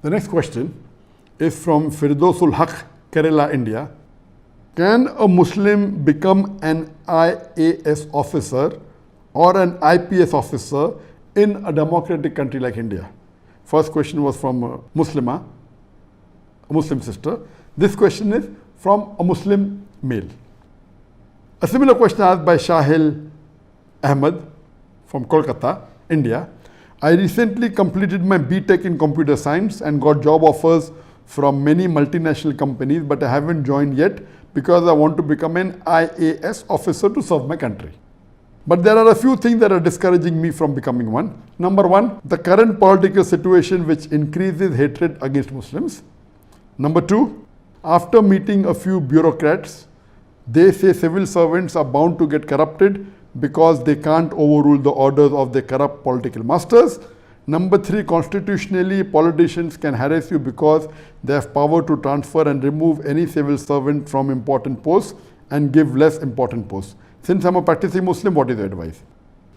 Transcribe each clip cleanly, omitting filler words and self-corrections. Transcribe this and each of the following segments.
The next question is from Firdosul Haq, Kerala, India. Can a Muslim become an IAS officer or an IPS officer in a democratic country like India? First question was from a Muslim sister. This question is from a Muslim male. A similar question asked by Shahil Ahmed from Kolkata, India. I recently completed my BTech in computer science and got job offers from many multinational companies, but I haven't joined yet because I want to become an IAS officer to serve my country. But there are a few things that are discouraging me from becoming one. Number one, the current political situation which increases hatred against Muslims. Number two, after meeting a few bureaucrats, they say civil servants are bound to get corrupted because they can't overrule the orders of their corrupt political masters. Number three, constitutionally, politicians can harass you because they have power to transfer and remove any civil servant from important posts and give less important posts. Since I'm a practicing Muslim, what is the advice?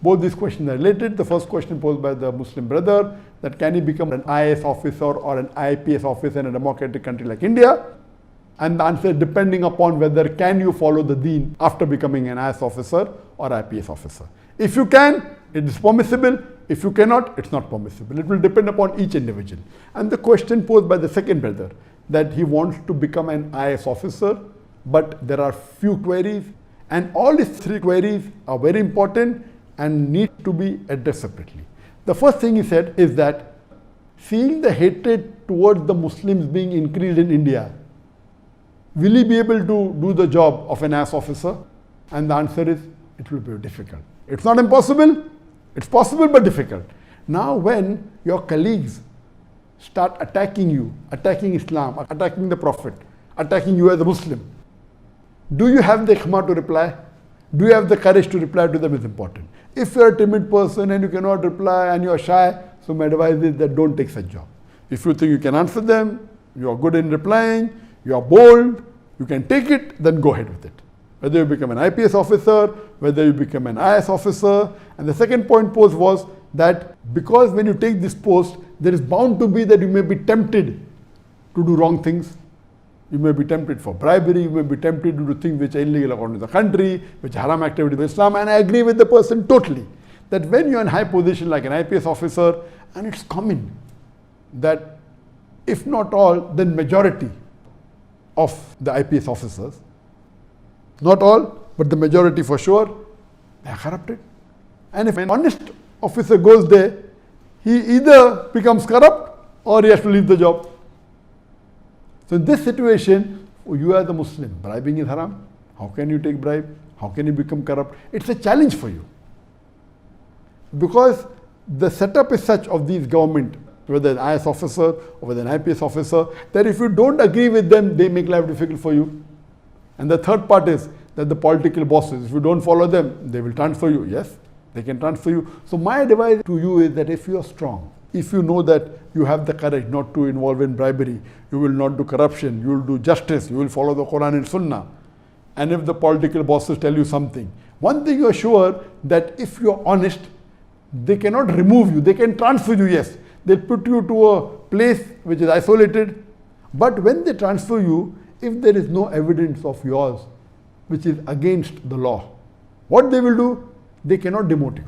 Both these questions are related. The first question posed by the Muslim brother, that can he become an IAS officer or an IPS officer in a democratic country like India? And the answer is depending upon whether can you follow the deen after becoming an IAS officer or IPS officer. If you can, it is permissible. If you cannot, it's not permissible. It will depend upon each individual. And the question posed by the second brother, that he wants to become an IAS officer, but there are few queries, and all these three queries are very important and need to be addressed separately. The first thing he said is that seeing the hatred towards the Muslims being increased in India, will he be able to do the job of an IAS officer? And the answer is, it will be difficult. It's not impossible, it's possible but difficult. Now when your colleagues start attacking you, attacking Islam, attacking the Prophet, attacking you as a Muslim, do you have the ikhma to reply? Do you have the courage to reply to them is important. If you're a timid person and you cannot reply and you're shy, so my advice is that don't take such job. If you think you can answer them, you are good in replying, you are bold, you can take it, then go ahead with it. Whether you become an IPS officer, whether you become an IAS officer. And the second point posed was that because when you take this post, there is bound to be that you may be tempted to do wrong things. You may be tempted for bribery, you may be tempted to do things which are illegal according to the country, which are haram activity of Islam. And I agree with the person totally, that when you're in high position like an IPS officer, and it's common that if not all, then majority of the IPS officers, not all, but the majority for sure, they are corrupted. And if an honest officer goes there, he either becomes corrupt or he has to leave the job. So in this situation, you are the Muslim, bribing is haram. How can you take bribe? How can you become corrupt? It's a challenge for you. Because the setup is such of these government, whether an IAS officer or whether an IPS officer, that if you don't agree with them, they make life difficult for you. And the third part is that the political bosses, if you don't follow them, they will transfer you. Yes, they can transfer you. So my advice to you is that if you are strong, if you know that you have the courage not to involve in bribery, you will not do corruption, you will do justice, you will follow the Quran and Sunnah. And if the political bosses tell you something, one thing you are sure that if you are honest, they cannot remove you, they can transfer you, yes. They'll put you to a place which is isolated. But when they transfer you, if there is no evidence of yours which is against the law, what they will do? They cannot demote you.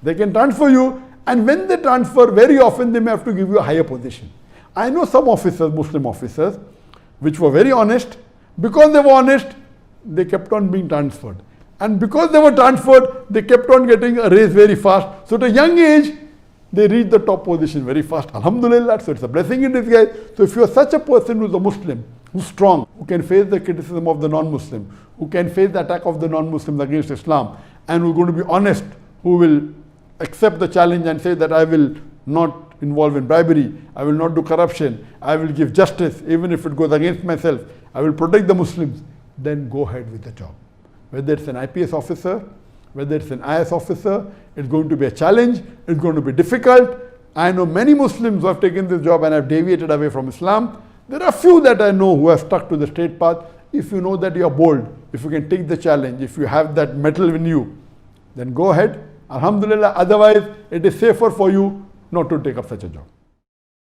They can transfer you, and when they transfer, very often they may have to give you a higher position. I know some officers, Muslim officers, which were very honest. Because they were honest, they kept on being transferred. And because they were transferred, they kept on getting a raise very fast. So at a young age, they reach the top position very fast. Alhamdulillah, so it's a blessing in disguise. So if you are such a person who's a Muslim, who's strong, who can face the criticism of the non-Muslim, who can face the attack of the non-Muslims against Islam, and who's going to be honest, who will accept the challenge and say that I will not involve in bribery, I will not do corruption, I will give justice even if it goes against myself, I will protect the Muslims, then go ahead with the job. Whether it's an IPS officer, whether it's an IAS officer, it's going to be a challenge, it's going to be difficult. I know many Muslims who have taken this job and have deviated away from Islam. There are few that I know who have stuck to the straight path. If you know that you are bold, if you can take the challenge, if you have that mettle in you, then go ahead. Alhamdulillah, otherwise it is safer for you not to take up such a job.